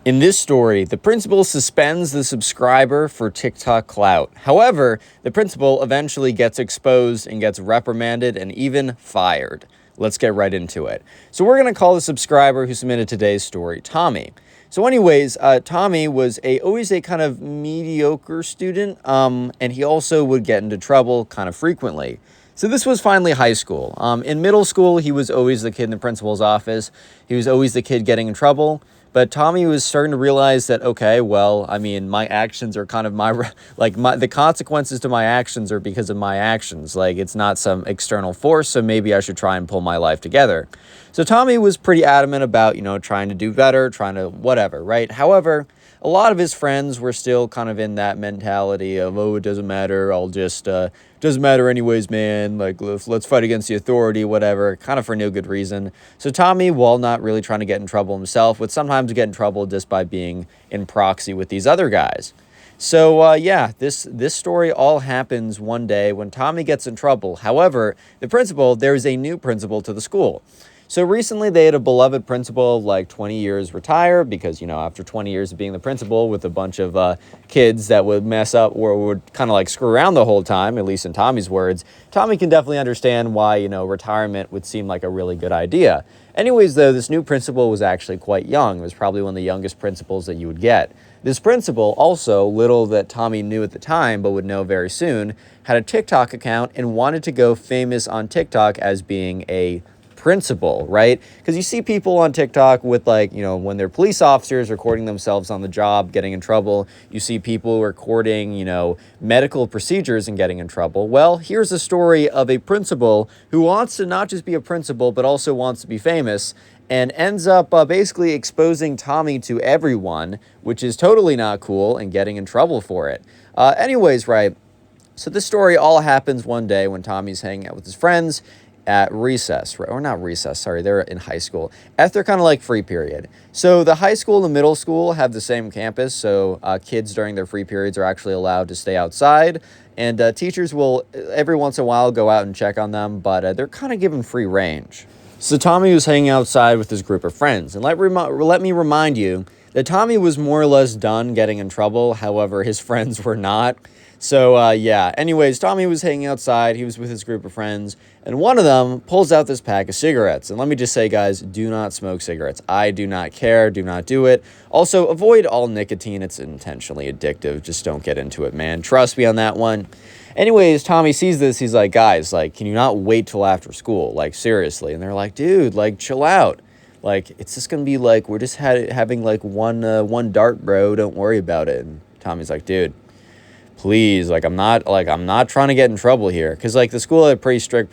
In this story, the principal suspends the subscriber for TikTok clout. However, the principal eventually gets exposed and gets reprimanded and even fired. Let's get right into it. So we're going to call the subscriber who submitted today's story Tommy. So anyways, Tommy was always a kind of mediocre student, and he also would get into trouble kind of frequently. So this was finally high school. In middle school, he was always the kid in the principal's office. He was always the kid getting in trouble. But Tommy was starting to realize that, okay, well, I mean, my actions are kind of the consequences to my actions are because of my actions. Like, it's not some external force, so maybe I should try and pull my life together. So Tommy was pretty adamant about, trying to do better, trying to whatever, right? However, a lot of his friends were still kind of in that mentality of, oh, it doesn't matter, doesn't matter anyways, man, like, let's fight against the authority, whatever, kind of for no good reason. So Tommy, while not really trying to get in trouble himself, would sometimes get in trouble just by being in proxy with these other guys. So, this story all happens one day when Tommy gets in trouble. However, there's a new principal to the school. So recently they had a beloved principal of like 20 years retire because, after 20 years of being the principal with a bunch of kids that would mess up or would kind of like screw around the whole time, at least in Tommy's words, Tommy can definitely understand why, retirement would seem like a really good idea. Anyways, though, this new principal was actually quite young. It was probably one of the youngest principals that you would get. This principal also, little that Tommy knew at the time, but would know very soon, had a TikTok account and wanted to go famous on TikTok as being a principal, right? Because you see people on TikTok with when they're police officers recording themselves on the job, getting in trouble. You see people recording, medical procedures and getting in trouble. Well, here's a story of a principal who wants to not just be a principal, but also wants to be famous and ends up basically exposing Tommy to everyone, which is totally not cool and getting in trouble for it. Anyways, right? So this story all happens one day when Tommy's hanging out with his friends at recess, right? Or not recess, sorry, they're in high school, at their kind of like free period. So the high school and the middle school have the same campus, so kids during their free periods are actually allowed to stay outside, and teachers will every once in a while go out and check on them, but they're kind of given free range. So Tommy was hanging outside with his group of friends, and let me remind you that Tommy was more or less done getting in trouble, however, his friends were not. So, anyways, Tommy was hanging outside, he was with his group of friends, and one of them pulls out this pack of cigarettes. And let me just say, guys, do not smoke cigarettes. I do not care, do not do it. Also, avoid all nicotine, it's intentionally addictive, just don't get into it, man. Trust me on that one. Anyways, Tommy sees this, he's like, guys, can you not wait till after school? Seriously. And they're like, dude, chill out. It's just gonna be we're just having one dart, bro, don't worry about it. And Tommy's like, dude, please, I'm not trying to get in trouble here. Because, the school had a pretty strict,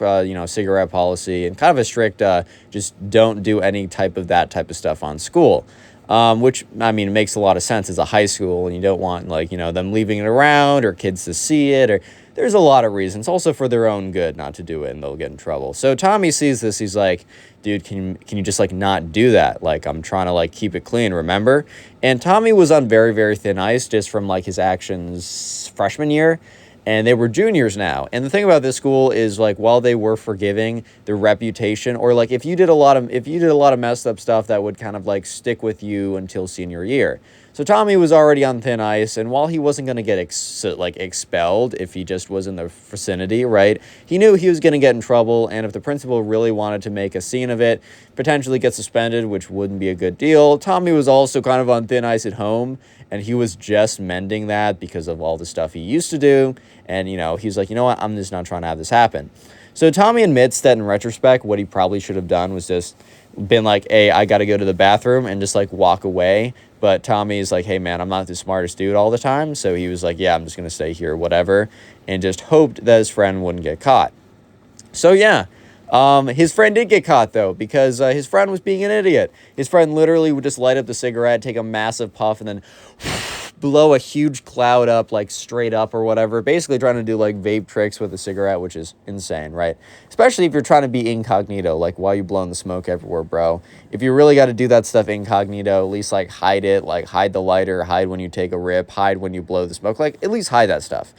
cigarette policy and kind of a strict, just don't do any that type of stuff on school. Which, I mean, it makes a lot of sense as a high school, and you don't want, them leaving it around or kids to see it, or there's a lot of reasons. Also for their own good not to do it, and they'll get in trouble. So Tommy sees this, he's like, dude, can you just, not do that? I'm trying to, keep it clean, remember? And Tommy was on very, very thin ice just from, his actions freshman year. And they were juniors now. And the thing about this school is while they were forgiving, their reputation, or if you did a lot of messed up stuff, that would kind of stick with you until senior year. So Tommy was already on thin ice, and while he wasn't going to get expelled if he just was in the vicinity, right? He knew he was going to get in trouble, and if the principal really wanted to make a scene of it, potentially get suspended, which wouldn't be a good deal. Tommy was also kind of on thin ice at home, and he was just mending that because of all the stuff he used to do. And, he's like, you know what? I'm just not trying to have this happen. So Tommy admits that in retrospect, what he probably should have done was just been like, hey, I got to go to the bathroom, and just walk away. But Tommy's like, hey, man, I'm not the smartest dude all the time. So he was like, yeah, I'm just going to stay here, whatever. And just hoped that his friend wouldn't get caught. So, yeah. His friend did get caught, though, because his friend was being an idiot. His friend literally would just light up the cigarette, take a massive puff, and then blow a huge cloud up, straight up or whatever. Basically trying to do, vape tricks with a cigarette, which is insane, right? Especially if you're trying to be incognito, while you're blowing the smoke everywhere, bro. If you really got to do that stuff incognito, at least, hide it. Hide the lighter, hide when you take a rip, hide when you blow the smoke. At least hide that stuff.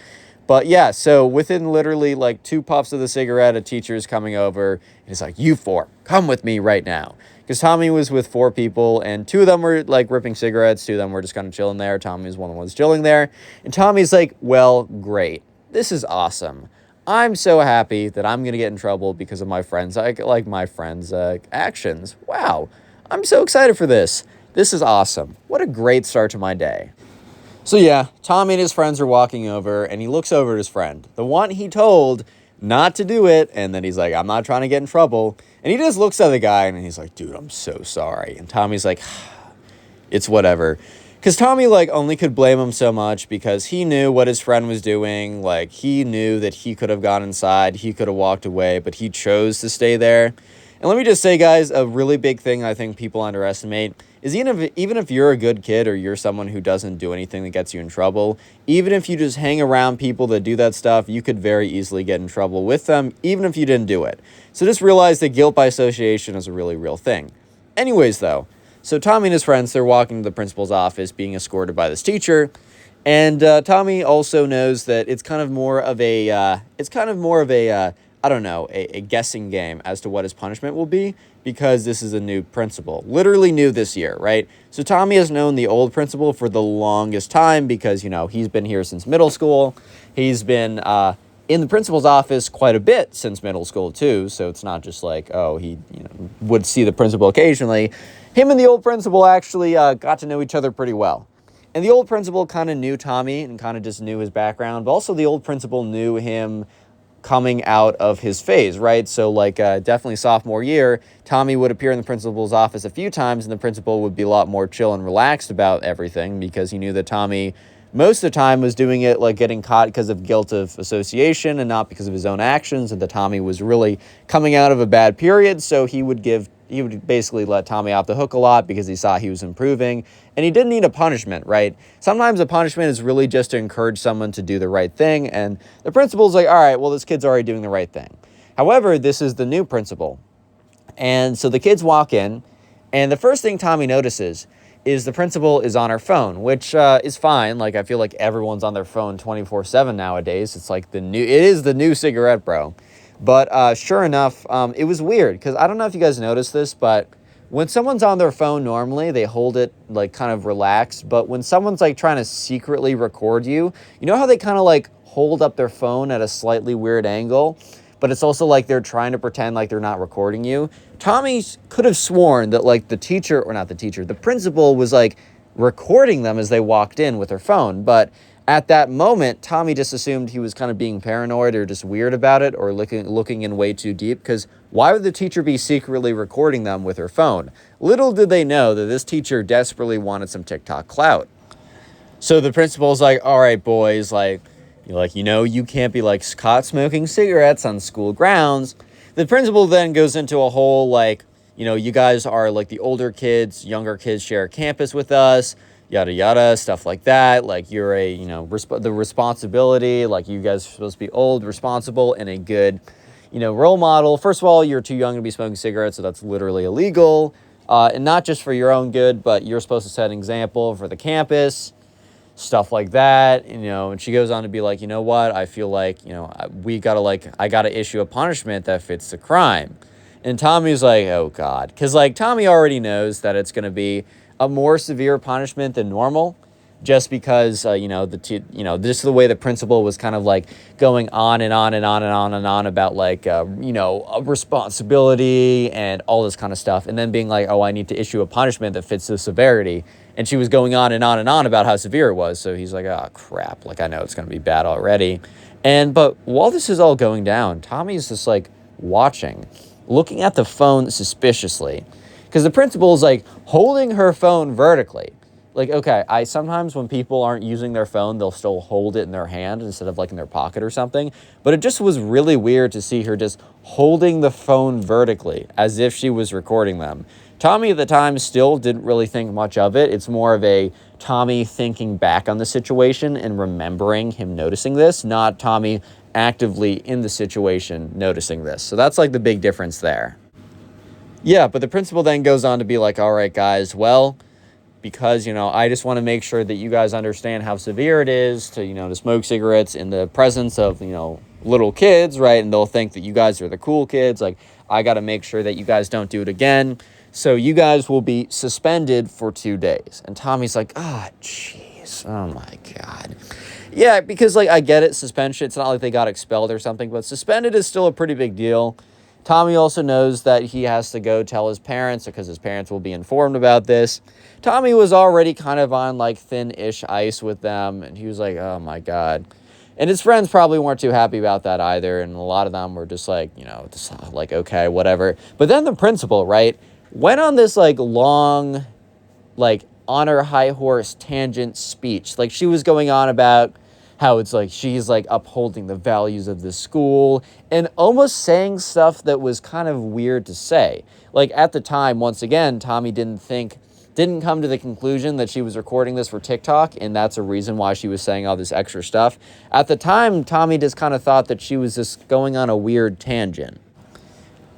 But yeah, so within literally 2 puffs of the cigarette, a teacher's coming over, and he's like, you four, come with me right now. because Tommy was with 4 people, and 2 of them were like ripping cigarettes, 2 of them were just kind of chilling there. Tommy was one of the ones chilling there, and Tommy's like, well, great, this is awesome. I'm so happy that I'm gonna get in trouble because of my friends, like my friends' actions. Wow, I'm so excited for this. This is awesome. What a great start to my day. So yeah, Tommy and his friends are walking over, and he looks over at his friend, the one he told not to do it, and then he's like, I'm not trying to get in trouble. And he just looks at the guy, and he's like, dude, I'm so sorry. And Tommy's like, it's whatever. Because Tommy, like, only could blame him so much because he knew what his friend was doing. Like, he knew that he could have gone inside, he could have walked away, but he chose to stay there. And let me just say, guys, a really big thing I think people underestimate is even if you're a good kid or you're someone who doesn't do anything that gets you in trouble, even if you just hang around people that do that stuff, you could very easily get in trouble with them, even if you didn't do it. So just realize that guilt by association is a really real thing. Anyways, though, so Tommy and his friends, they're walking to the principal's office being escorted by this teacher. And Tommy also knows that it's kind of more of a, I don't know, a guessing game as to what his punishment will be, because this is a new principal, literally new this year, right? So Tommy has known the old principal for the longest time because, you know, he's been here since middle school. He's been in the principal's office quite a bit since middle school too. So it's not just like, oh, he would see the principal occasionally. Him and the old principal actually got to know each other pretty well. And the old principal kind of knew Tommy and kind of just knew his background, but also the old principal knew him coming out of his phase, right? So like definitely sophomore year, Tommy would appear in the principal's office a few times, and the principal would be a lot more chill and relaxed about everything because he knew that Tommy most of the time was doing it like getting caught because of guilt of association and not because of his own actions, and that Tommy was really coming out of a bad period. So he would basically let Tommy off the hook a lot because he saw he was improving, and he didn't need a punishment, right? Sometimes a punishment is really just to encourage someone to do the right thing, and the principal's like, all right, well, this kid's already doing the right thing. However, this is the new principal, and so the kids walk in, and the first thing Tommy notices is the principal is on her phone, which is fine. Like, I feel like everyone's on their phone 24/7 nowadays. It's like it is the new cigarette, bro. But sure enough, it was weird because I don't know if you guys noticed this, but when someone's on their phone, normally they hold it like kind of relaxed. But when someone's like trying to secretly record you, you know how they kind of like hold up their phone at a slightly weird angle, but it's also like they're trying to pretend like they're not recording you. Tommy could have sworn that like the principal was like recording them as they walked in with her phone. But at that moment, Tommy just assumed he was kind of being paranoid or just weird about it or looking in way too deep, because why would the teacher be secretly recording them with her phone? Little did they know that this teacher desperately wanted some TikTok clout. So the principal's like, all right, boys, you can't be like caught smoking cigarettes on school grounds. The principal then goes into a whole like, you guys are like the older kids, younger kids share a campus with us, yada, yada, stuff like that. Like you're the responsibility, like you guys are supposed to be old, responsible, and a good, role model. First of all, you're too young to be smoking cigarettes, so that's literally illegal. And not just for your own good, but you're supposed to set an example for the campus, stuff like that, and she goes on to be like, you know what, I feel like, I gotta issue a punishment that fits the crime. And Tommy's like, oh God, because like Tommy already knows that it's going to be a more severe punishment than normal, just because, just the way the principal was kind of like going on and on and on and on and on about like, a responsibility and all this kind of stuff. And then being like, oh, I need to issue a punishment that fits the severity. And she was going on and on and on about how severe it was. So he's like, oh, crap. Like, I know it's going to be bad already. But while this is all going down, Tommy's just like watching, looking at the phone suspiciously, because the principal is like holding her phone vertically. Like, okay, sometimes when people aren't using their phone, they'll still hold it in their hand instead of like in their pocket or something. But it just was really weird to see her just holding the phone vertically as if she was recording them. Tommy at the time still didn't really think much of it. It's more of a Tommy thinking back on the situation and remembering him noticing this, not Tommy actively in the situation noticing this. So that's like the big difference there. Yeah, but the principal then goes on to be like, all right, guys, well, because, I just want to make sure that you guys understand how severe it is to smoke cigarettes in the presence of, little kids, right? And they'll think that you guys are the cool kids. Like, I got to make sure that you guys don't do it again. So you guys will be suspended for 2 days. And Tommy's like, jeez. Oh, my God. Yeah, because, like, I get it, suspension. It's not like they got expelled or something, but suspended is still a pretty big deal. Tommy also knows that he has to go tell his parents because his parents will be informed about this. Tommy was already kind of on, like, thin-ish ice with them, and he was like, oh, my God. And his friends probably weren't too happy about that either, and a lot of them were just like, just like, okay, whatever. But then the principal, right, went on this, like, long, like, on her high horse tangent speech. Like, she was going on about how it's like she's like upholding the values of the school and almost saying stuff that was kind of weird to say. Like, at the time, once again, Tommy didn't come to the conclusion that she was recording this for TikTok, and that's a reason why she was saying all this extra stuff. At the time, Tommy just kind of thought that she was just going on a weird tangent.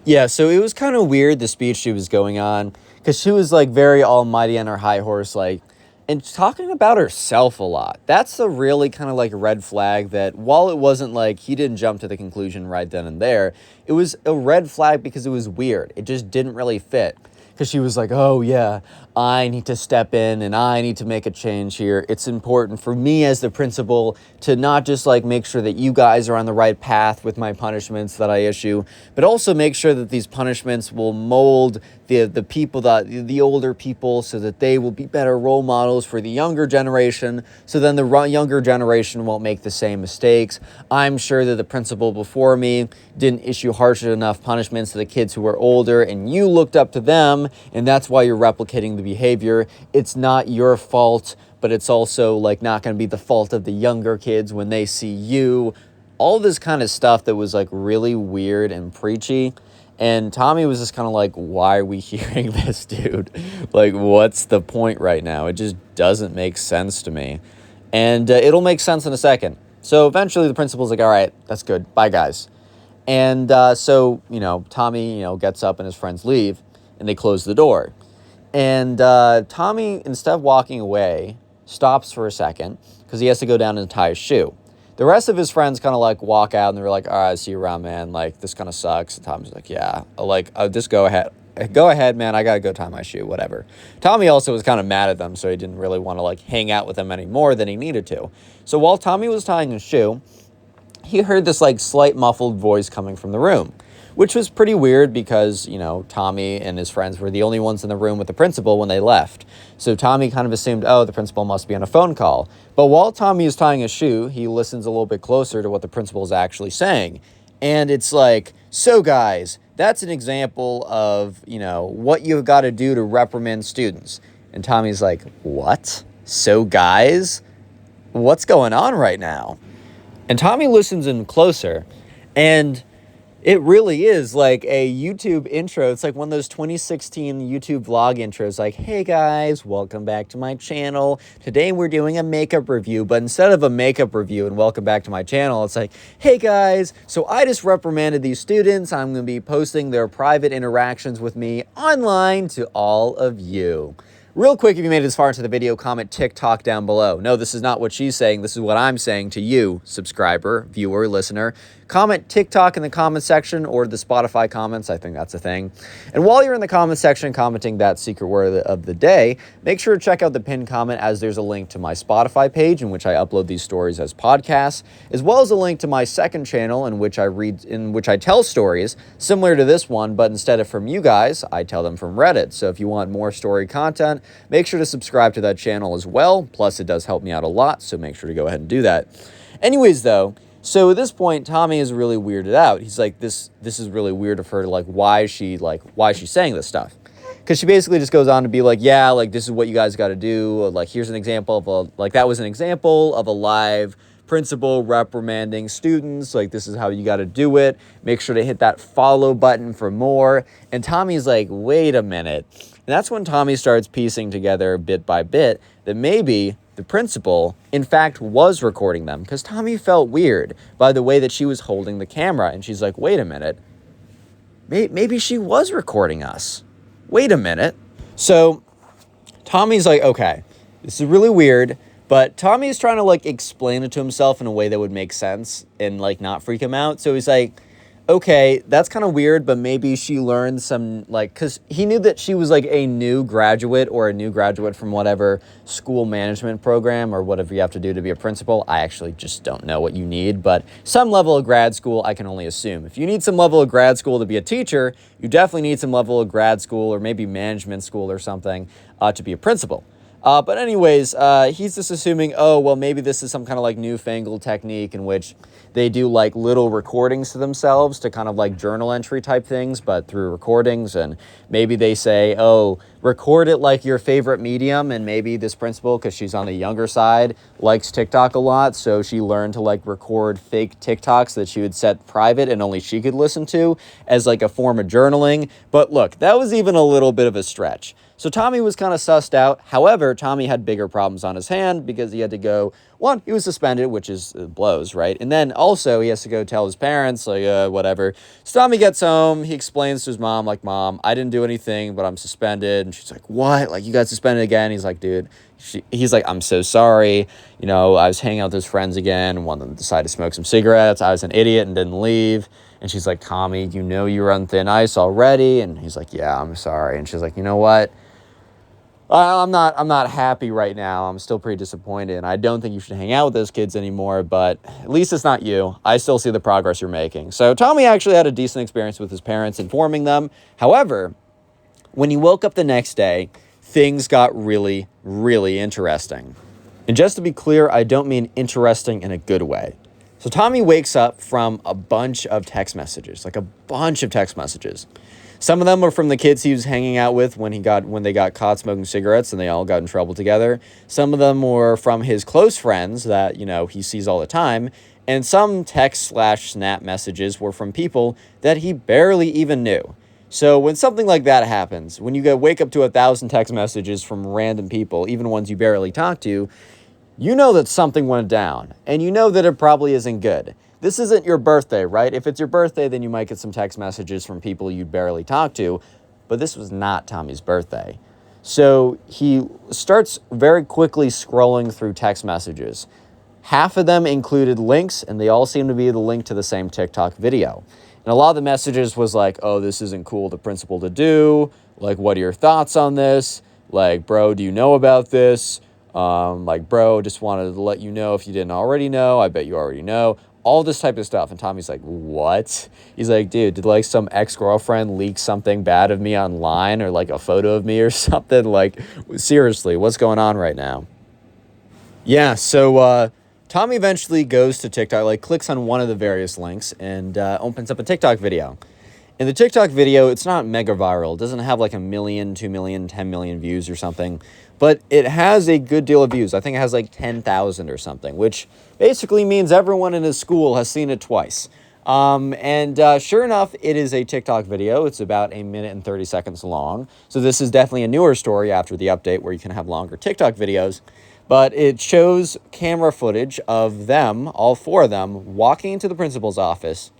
Yeah, so it was kind of weird, the speech she was going on, because she was, like, very almighty on her high horse, like, and talking about herself a lot. That's a really kind of, like, red flag that, while it wasn't, like, he didn't jump to the conclusion right then and there, it was a red flag because it was weird. It just didn't really fit. Because she was like, oh, yeah, I need to step in and I need to make a change here. It's important for me as the principal to not just, like, make sure that you guys are on the right path with my punishments that I issue, but also make sure that these punishments will mold the people, the older people, so that they will be better role models for the younger generation, so then the younger generation won't make the same mistakes. I'm sure that the principal before me didn't issue harsh enough punishments to the kids who were older, and you looked up to them, and that's why you're replicating the behavior. It's not your fault, but it's also, like, not going to be the fault of the younger kids when they see you. All this kind of stuff that was, like, really weird and preachy. And Tommy was just kind of like, why are we hearing this, dude? Like, what's the point right now? It just doesn't make sense to me. And it'll make sense in a second. So eventually the principal's like, all right, that's good. Bye, guys. And so, Tommy, gets up and his friends leave and they close the door. And Tommy, instead of walking away, stops for a second because he has to go down and tie his shoe. The rest of his friends kind of, like, walk out and they're like, all right, see you around, man. Like, this kind of sucks. And Tommy's like, yeah, like, just go ahead. Go ahead, man. I got to go tie my shoe, whatever. Tommy also was kind of mad at them, so he didn't really want to, like, hang out with them any more than he needed to. So while Tommy was tying his shoe, he heard this, like, slight muffled voice coming from the room, which was pretty weird because, Tommy and his friends were the only ones in the room with the principal when they left. So Tommy kind of assumed, oh, the principal must be on a phone call. But while Tommy is tying his shoe, he listens a little bit closer to what the principal is actually saying. And it's like, so guys, that's an example of, what you've got to do to reprimand students. And Tommy's like, what? So guys? What's going on right now? And Tommy listens in closer, and it really is like a YouTube intro. It's like one of those 2016 YouTube vlog intros, like, hey guys, welcome back to my channel. Today we're doing a makeup review, but instead of a makeup review and welcome back to my channel, it's like, hey guys, so I just reprimanded these students. I'm going to be posting their private interactions with me online to all of you. Real quick, if you made it this far into the video, comment TikTok down below. No, this is not what she's saying. This is what I'm saying to you, subscriber, viewer, listener. Comment TikTok in the comment section or the Spotify comments. I think that's a thing. And while you're in the comment section commenting that secret word of the day, make sure to check out the pinned comment, as there's a link to my Spotify page in which I upload these stories as podcasts, as well as a link to my second channel in which I tell stories similar to this one, but instead of from you guys, I tell them from Reddit. So if you want more story content, make sure to subscribe to that channel as well. Plus, it does help me out a lot, so make sure to go ahead and do that. Anyways, though, so at this point, Tommy is really weirded out. He's like, this is really weird of her. Like, why is she saying this stuff? Because she basically just goes on to be like, yeah, like, this is what you guys got to do. Like, here's an example of that was an example of a live principal reprimanding students. Like, this is how you got to do it. Make sure to hit that follow button for more. And Tommy's like, wait a minute. And that's when Tommy starts piecing together bit by bit that maybe the principal, in fact, was recording them, because Tommy felt weird by the way that she was holding the camera. And she's like, wait a minute. Maybe she was recording us. Wait a minute. So Tommy's like, okay, this is really weird. But Tommy's trying to, like, explain it to himself in a way that would make sense and, like, not freak him out. So he's like, Okay, that's kind of weird, but maybe she learned some, like, because he knew that she was like a new graduate or a new graduate from whatever school management program or whatever you have to do to be a principal. I actually just don't know what you need, but some level of grad school, I can only assume. If you need some level of grad school to be a teacher, you definitely need some level of grad school or maybe management school or something to be a principal. But anyways, he's just assuming, oh, well, maybe this is some kind of like newfangled technique in which they do like little recordings to themselves to kind of like journal entry type things, but through recordings. And maybe they say, oh, record it like your favorite medium. And maybe this principal, because she's on the younger side, likes TikTok a lot. So she learned to like record fake TikToks that she would set private and only she could listen to as like a form of journaling. But look, that was even a little bit of a stretch. So Tommy was kind of sussed out. However, Tommy had bigger problems on his hand because he had to go, one, he was suspended, which is blows, right? And then also he has to go tell his parents, like, whatever. So Tommy gets home. He explains to his mom, like, Mom, I didn't do anything, but I'm suspended. And she's like, what? Like, you got suspended again? He's like, dude, he's like, I'm so sorry. You know, I was hanging out with his friends again. One of them decided to smoke some cigarettes. I was an idiot and didn't leave. And she's like, Tommy, you know you're on thin ice already. And he's like, yeah, I'm sorry. And she's like, you know what? I'm not happy right now. I'm still pretty disappointed, and I don't think you should hang out with those kids anymore, but at least it's not you. I still see the progress you're making. So Tommy actually had a decent experience with his parents informing them. However, when he woke up the next day, things got really, really interesting. And just to be clear, I don't mean interesting in a good way. So Tommy wakes up from a bunch of text messages, like a bunch of text messages. Some of them are from the kids he was hanging out with when they got caught smoking cigarettes and they all got in trouble together. Some of them were from his close friends that, you know, he sees all the time. And some text/snap messages were from people that he barely even knew. So when something like that happens, when you wake up to 1,000 text messages from random people, even ones you barely talk to, you know that something went down. And you know that it probably isn't good. This isn't your birthday, right? If it's your birthday, then you might get some text messages from people you barely talk to, but this was not Tommy's birthday. So he starts very quickly scrolling through text messages. Half of them included links, and they all seem to be the link to the same TikTok video. And a lot of the messages was like, oh, this isn't cool, the principal to do. Like, what are your thoughts on this? Like, bro, do you know about this? Like, bro, just wanted to let you know if you didn't already know. I bet you already know. All this type of stuff. And Tommy's like, what? He's like, dude, did like some ex-girlfriend leak something bad of me online or like a photo of me or something? Like, seriously, what's going on right now? Yeah, so Tommy eventually goes to TikTok, like clicks on one of the various links and opens up a TikTok video. In the TikTok video, it's not mega viral. It doesn't have like 1 million, 2 million, 10 million views or something. But it has a good deal of views. I think it has like 10,000 or something, which basically means everyone in his school has seen it twice. Sure enough, it is a TikTok video. It's about 1 minute and 30 seconds long. So this is definitely a newer story after the update where you can have longer TikTok videos. But it shows camera footage of them, all four of them, walking into the principal's office,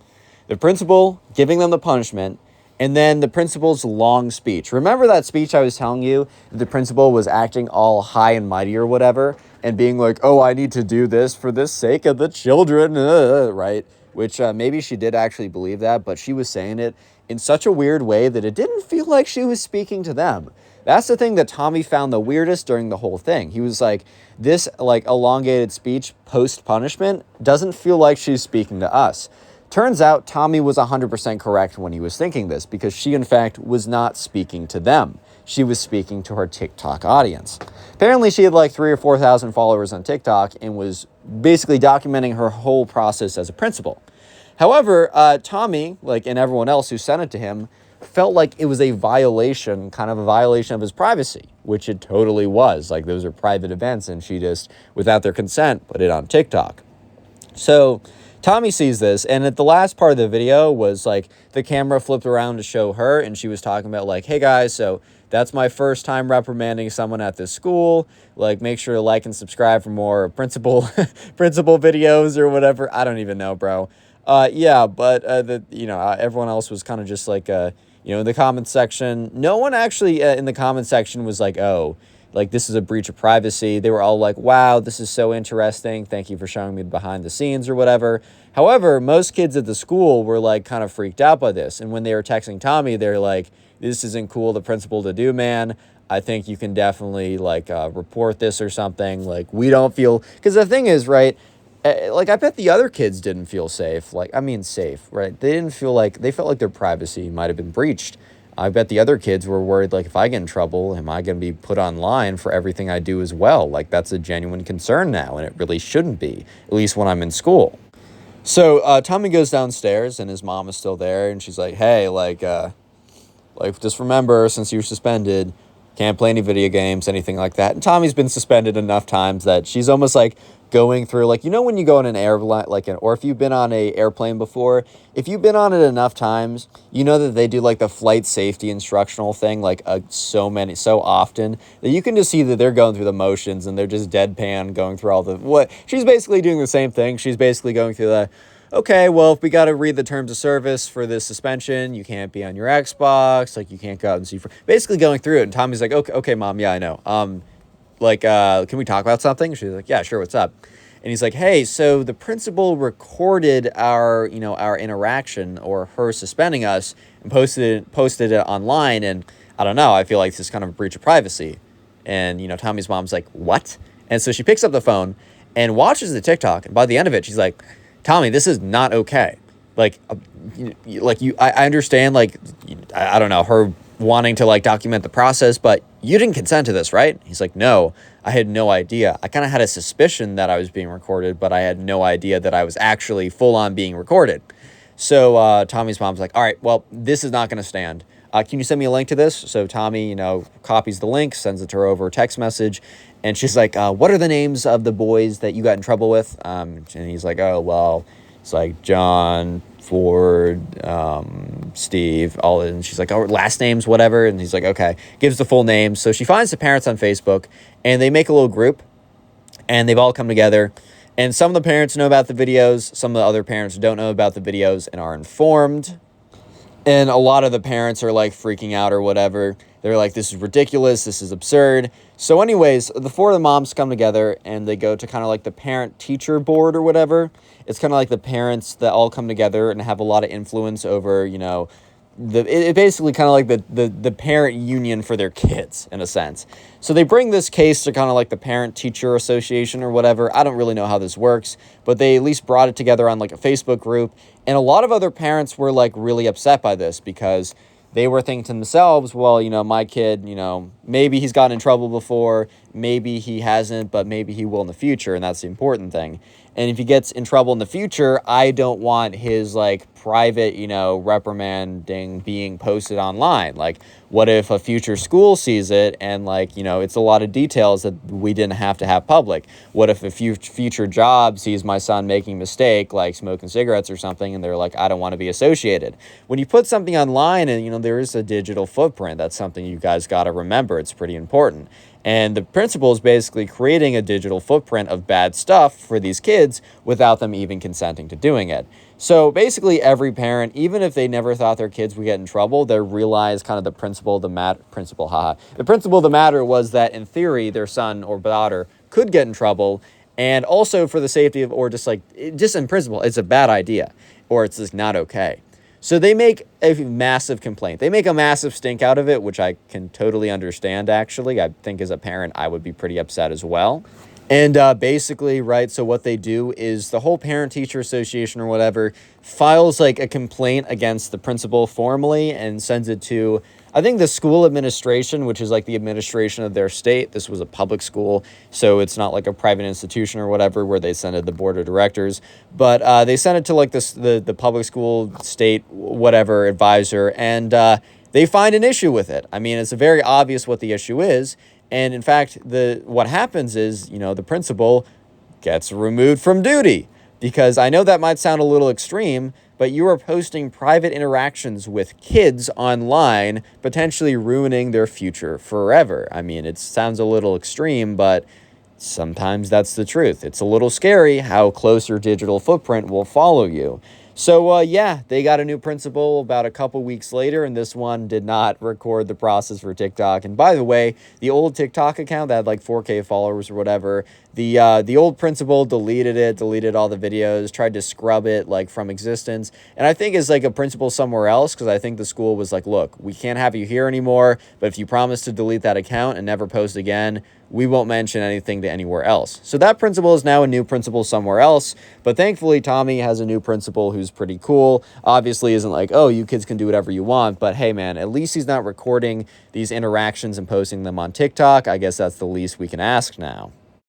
the principal giving them the punishment, and then the principal's long speech. Remember that speech I was telling you? The principal was acting all high and mighty or whatever, and being like, oh, I need to do this for the sake of the children, right? Which maybe she did actually believe that, but she was saying it in such a weird way that it didn't feel like she was speaking to them. That's the thing that Tommy found the weirdest during the whole thing. He was like, this like elongated speech post-punishment doesn't feel like she's speaking to us. Turns out Tommy was 100% correct when he was thinking this because she, in fact, was not speaking to them. She was speaking to her TikTok audience. Apparently, she had like 3,000 or 4,000 followers on TikTok and was basically documenting her whole process as a principal. However, Tommy, like, and everyone else who sent it to him, felt like it was a violation, kind of a violation of his privacy, which it totally was. Like, those are private events, and she just, without their consent, put it on TikTok. So Tommy sees this, and at the last part of the video was like the camera flipped around to show her, and she was talking about like, hey guys, so that's my first time reprimanding someone at this school. Like, make sure to like and subscribe for more principal videos or whatever. I don't even know, bro. Everyone else was kind of just like, in the comment section. No one actually in the comment section was like, oh, Like, this is a breach of privacy. They were all like, wow, this is so interesting. Thank you for showing me behind the scenes or whatever. However, most kids at the school were like kind of freaked out by this. And when they were texting Tommy, they're like, this isn't cool, the principal to do, man. I think you can definitely like report this or something. Like, we don't feel, because the thing is, right, like, I bet the other kids didn't feel safe. Like, I mean, safe, right? They didn't feel like, they felt like their privacy might have been breached. I bet the other kids were worried, like, if I get in trouble, am I going to be put online for everything I do as well? Like, that's a genuine concern now, and it really shouldn't be, at least when I'm in school. So Tommy goes downstairs, and his mom is still there, and she's like, hey, like just remember, since you're suspended, can't play any video games, anything like that. And Tommy's been suspended enough times that she's almost like going through, like, you know, when you go on an airline, like, or if you've been on a airplane before, if you've been on it enough times, you know that they do like the flight safety instructional thing, like so often that you can just see that they're going through the motions and they're just deadpan going through all the, what she's basically doing the same thing. She's basically going through the, okay, well, if we got to read the terms of service for this suspension, you can't be on your Xbox, like, you can't go out and see, basically going through it. And Tommy's like, okay, mom, yeah, I know. Can we talk about something? She's like, yeah, sure, what's up? And he's like, hey, so the principal recorded our interaction, or her suspending us, and posted it online, and I don't know, I feel like this is kind of a breach of privacy. And, Tommy's mom's like, what? And so she picks up the phone and watches the TikTok, and by the end of it, she's like, Tommy, this is not okay. Like, I understand, like, I don't know, her wanting to, like, document the process, but you didn't consent to this, right? He's like, no, I had no idea. I kind of had a suspicion that I was being recorded, but I had no idea that I was actually full on being recorded. So Tommy's mom's like, all right, well, this is not going to stand. Can you send me a link to this? So Tommy, copies the link, sends it to her over text message. And she's like, what are the names of the boys that you got in trouble with? And he's like, oh, well, it's like John, Ford, Steve, all. And she's like, oh, last names, whatever. And he's like, okay, gives the full names. So she finds the parents on Facebook, and they make a little group, and they've all come together. And some of the parents know about the videos. Some of the other parents don't know about the videos and are informed. And a lot of the parents are like freaking out or whatever. They're like, this is ridiculous. This is absurd. So anyways, the four of the moms come together and they go to kind of like the parent teacher board or whatever. It's kind of like the parents that all come together and have a lot of influence over, it basically kind of like the parent union for their kids in a sense. So they bring this case to kind of like the parent teacher association or whatever. I don't really know how this works, but they at least brought it together on like a Facebook group. And a lot of other parents were like really upset by this because they were thinking to themselves, well, my kid, maybe he's gotten in trouble before, maybe he hasn't, but maybe he will in the future. And that's the important thing. And if he gets in trouble in the future, I don't want his like private, reprimanding being posted online. Like, what if a future school sees it and like, it's a lot of details that we didn't have to have public? What if a future job sees my son making a mistake, like smoking cigarettes or something, and they're like, I don't want to be associated. When you put something online and, there is a digital footprint, that's something you guys got to remember. It's pretty important. And the principal is basically creating a digital footprint of bad stuff for these kids without them even consenting to doing it. So basically every parent, even if they never thought their kids would get in trouble, they realized kind of the principle of the matter was that in theory, their son or daughter could get in trouble. And also for the safety of, or just in principle, it's a bad idea or it's just not okay. So they make a massive complaint. They make a massive stink out of it, which I can totally understand, actually. I think as a parent, I would be pretty upset as well. And basically, right, so what they do is the whole parent-teacher association or whatever files like a complaint against the principal formally and sends it to, I think, the school administration, which is like the administration of their state. This was a public school, so it's not like a private institution or whatever where they send it to the board of directors. But they sent it to like the public school state whatever advisor, and they find an issue with it. I mean, it's very obvious what the issue is. And in fact, what happens is, the principal gets removed from duty, because I know that might sound a little extreme, but you are posting private interactions with kids online, potentially ruining their future forever. I mean, it sounds a little extreme, but sometimes that's the truth. It's a little scary how close your digital footprint will follow you. So, yeah, they got a new principal about a couple weeks later, and this one did not record the process for TikTok. And by the way, the old TikTok account that had like 4K followers or whatever, the old principal deleted it, deleted all the videos, tried to scrub it like from existence. And I think it's like a principal somewhere else, because I think the school was like, look, we can't have you here anymore, but if you promise to delete that account and never post again, we won't mention anything to anywhere else. So that principal is now a new principal somewhere else. But thankfully, Tommy has a new principal who's pretty cool. Obviously isn't like, oh, you kids can do whatever you want. But hey, man, at least he's not recording these interactions and posting them on TikTok. I guess that's the least we can ask now.